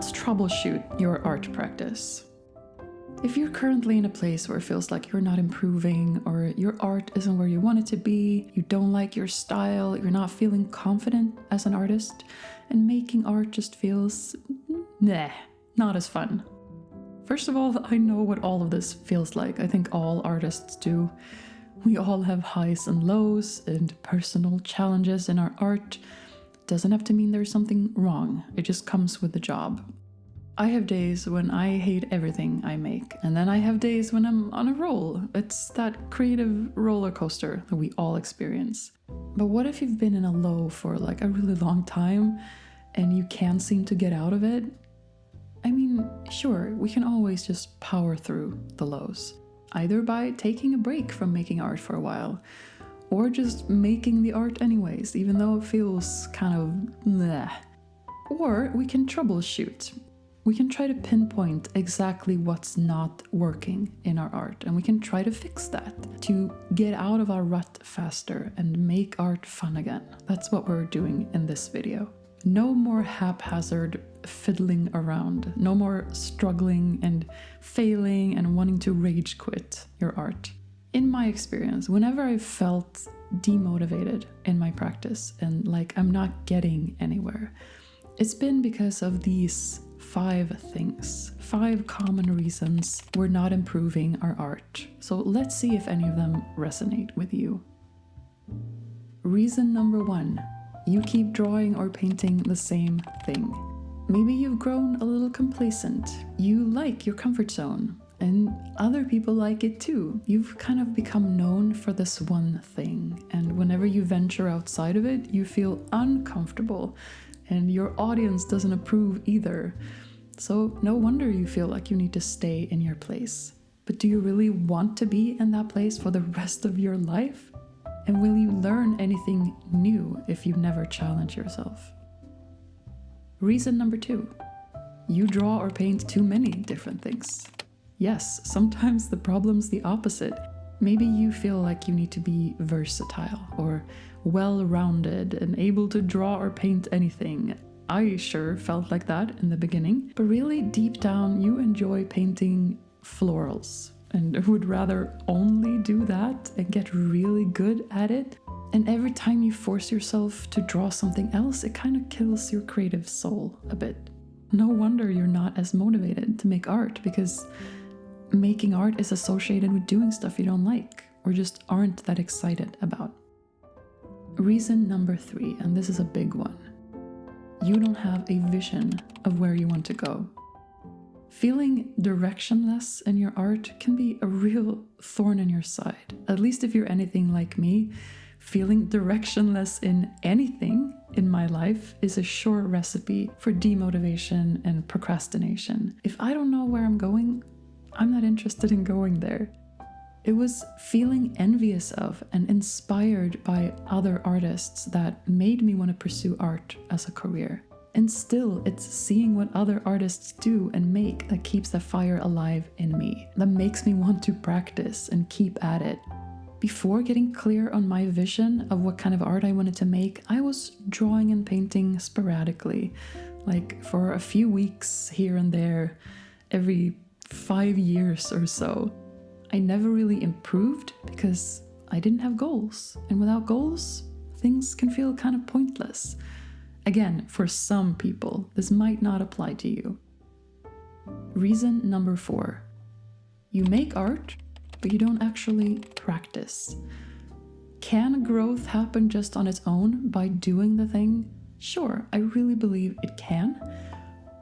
let's troubleshoot your art practice. If you're currently in a place where it feels like you're not improving, or your art isn't where you want it to be, you don't like your style, you're not feeling confident as an artist, and making art just feels not as fun. First of all, I know what all of this feels like. I think all artists do. We all have highs and lows and personal challenges in our art. Doesn't have to mean there's something wrong. It just comes with the job. I have days when I hate everything I make, and then I have days when I'm on a roll. It's that creative roller coaster that we all experience. But what if you've been in a low for like a really long time and you can't seem to get out of it? I mean, sure, we can always just power through the lows, either by taking a break from making art for a while, or just making the art anyways, even though it feels kind of meh. Or we can troubleshoot. We can try to pinpoint exactly what's not working in our art, and we can try to fix that to get out of our rut faster and make art fun again. That's what we're doing in this video. No more haphazard fiddling around. No more struggling and failing and wanting to rage quit your art. In my experience, whenever I felt demotivated in my practice and like I'm not getting anywhere, it's been because of these 5 things, 5 common reasons we're not improving our art. So let's see if any of them resonate with you. Reason number 1, you keep drawing or painting the same thing. Maybe you've grown a little complacent. You like your comfort zone, and other people like it too. You've kind of become known for this one thing, and whenever you venture outside of it, you feel uncomfortable, and your audience doesn't approve either. So no wonder you feel like you need to stay in your place. But do you really want to be in that place for the rest of your life? And will you learn anything new if you never challenge yourself? Reason number 2, you draw or paint too many different things. Yes, sometimes the problem's the opposite. Maybe you feel like you need to be versatile or well-rounded and able to draw or paint anything. I sure felt like that in the beginning, but really deep down you enjoy painting florals and would rather only do that and get really good at it. And every time you force yourself to draw something else, it kind of kills your creative soul a bit. No wonder you're not as motivated to make art, because making art is associated with doing stuff you don't like or just aren't that excited about. Reason number 3, and this is a big one. You don't have a vision of where you want to go. Feeling directionless in your art can be a real thorn in your side. At least if you're anything like me, feeling directionless in anything in my life is a sure recipe for demotivation and procrastination. If I don't know where I'm going, I'm not interested in going there. It was feeling envious of and inspired by other artists that made me want to pursue art as a career. And still, it's seeing what other artists do and make that keeps the fire alive in me, that makes me want to practice and keep at it. Before getting clear on my vision of what kind of art I wanted to make, I was drawing and painting sporadically, like for a few weeks here and there, every 5 years or so. I never really improved because I didn't have goals. And without goals, things can feel kind of pointless. Again, for some people, this might not apply to you. Reason number 4. You make art, but you don't actually practice. Can growth happen just on its own by doing the thing? Sure, I really believe it can.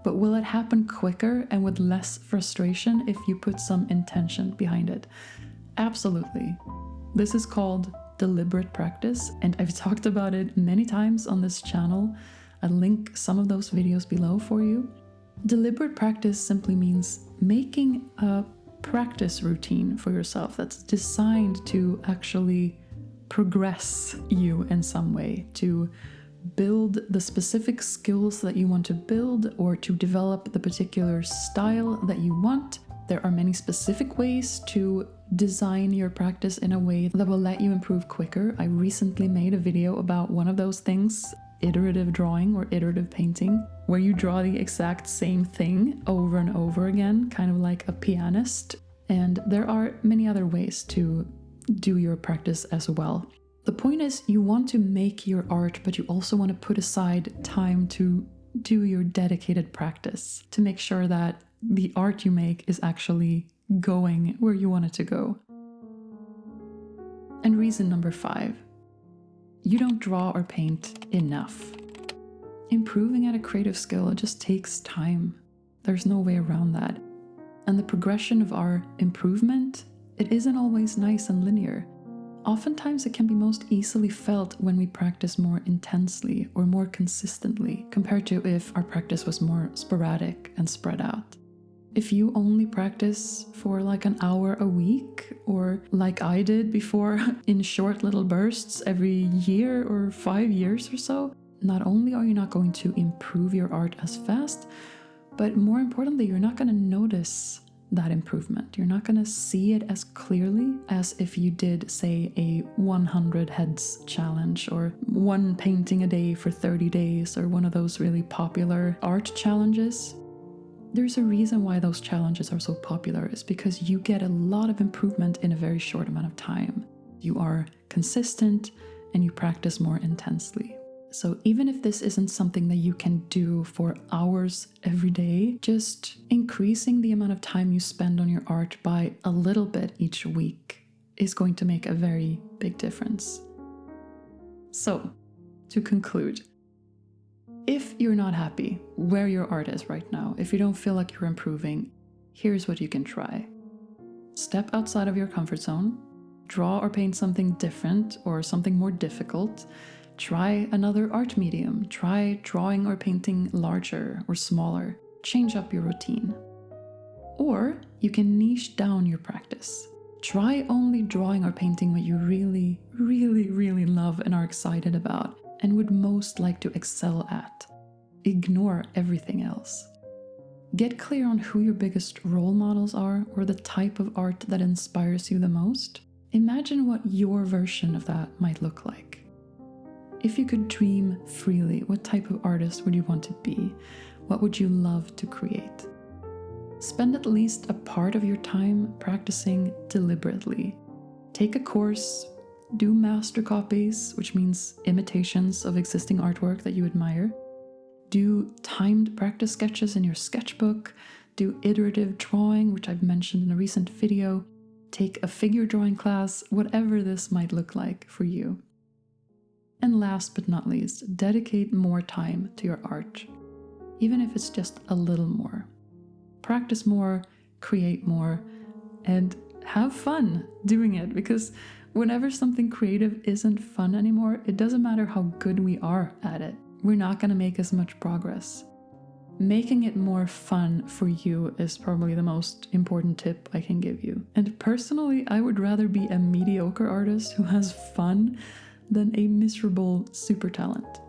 But will it happen quicker and with less frustration if you put some intention behind it? Absolutely. This is called deliberate practice, and I've talked about it many times on this channel. I'll link some of those videos below for you. Deliberate practice simply means making a practice routine for yourself that's designed to actually progress you in some way, to build the specific skills that you want to build or to develop the particular style that you want. There are many specific ways to design your practice in a way that will let you improve quicker. I recently made a video about one of those things. iterative drawing or iterative painting, where you draw the exact same thing over and over again, kind of like a pianist. And there are many other ways to do your practice as well. The point is, you want to make your art, but you also want to put aside time to do your dedicated practice to make sure that the art you make is actually going where you want it to go. And reason number 5, you don't draw or paint enough. Improving at a creative skill, it just takes time. There's no way around that. And the progression of our improvement, it isn't always nice and linear. Oftentimes it can be most easily felt when we practice more intensely or more consistently compared to if our practice was more sporadic and spread out. If you only practice for like an hour a week, or like I did before in short little bursts every year or 5 years or so, not only are you not going to improve your art as fast, but more importantly, you're not going to notice that improvement. You're not going to see it as clearly as if you did, say, a 100 heads challenge or one painting a day for 30 days or one of those really popular art challenges. There's a reason why those challenges are so popular. Is because you get a lot of improvement in a very short amount of time. You are consistent and you practice more intensely. So even if this isn't something that you can do for hours every day, just increasing the amount of time you spend on your art by a little bit each week is going to make a very big difference. So, to conclude, if you're not happy where your art is right now, if you don't feel like you're improving, here's what you can try. Step outside of your comfort zone, draw or paint something different or something more difficult. Try another art medium. Try drawing or painting larger or smaller. Change up your routine. Or you can niche down your practice. Try only drawing or painting what you really, really, really love and are excited about and would most like to excel at. Ignore everything else. Get clear on who your biggest role models are or the type of art that inspires you the most. Imagine what your version of that might look like. If you could dream freely, what type of artist would you want to be? What would you love to create? Spend at least a part of your time practicing deliberately. Take a course, do master copies, which means imitations of existing artwork that you admire. Do timed practice sketches in your sketchbook. Do iterative drawing, which I've mentioned in a recent video. Take a figure drawing class, whatever this might look like for you. And last but not least, dedicate more time to your art, even if it's just a little more. Practice more, create more, and have fun doing it, because whenever something creative isn't fun anymore, it doesn't matter how good we are at it. We're not going to make as much progress. Making it more fun for you is probably the most important tip I can give you. And personally, I would rather be a mediocre artist who has fun than a miserable super talent.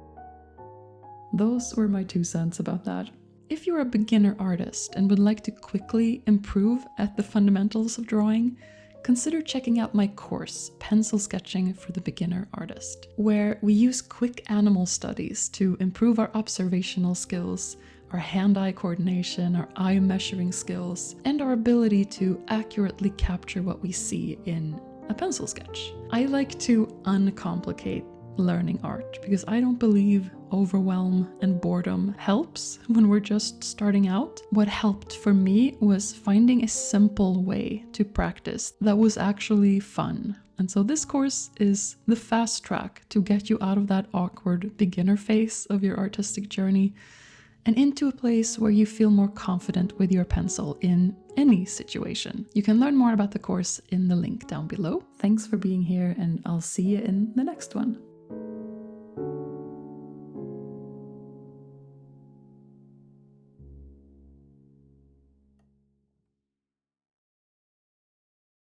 Those were my 2 cents about that. If you're a beginner artist and would like to quickly improve at the fundamentals of drawing, consider checking out my course, Pencil Sketching for the Beginner Artist, where we use quick animal studies to improve our observational skills, our hand-eye coordination, our eye measuring skills, and our ability to accurately capture what we see in a pencil sketch. I like to uncomplicate learning art because I don't believe overwhelm and boredom helps when we're just starting out. What helped for me was finding a simple way to practice that was actually fun. And so this course is the fast track to get you out of that awkward beginner phase of your artistic journey and into a place where you feel more confident with your pencil in any situation. You can learn more about the course in the link down below. Thanks for being here, and I'll see you in the next one.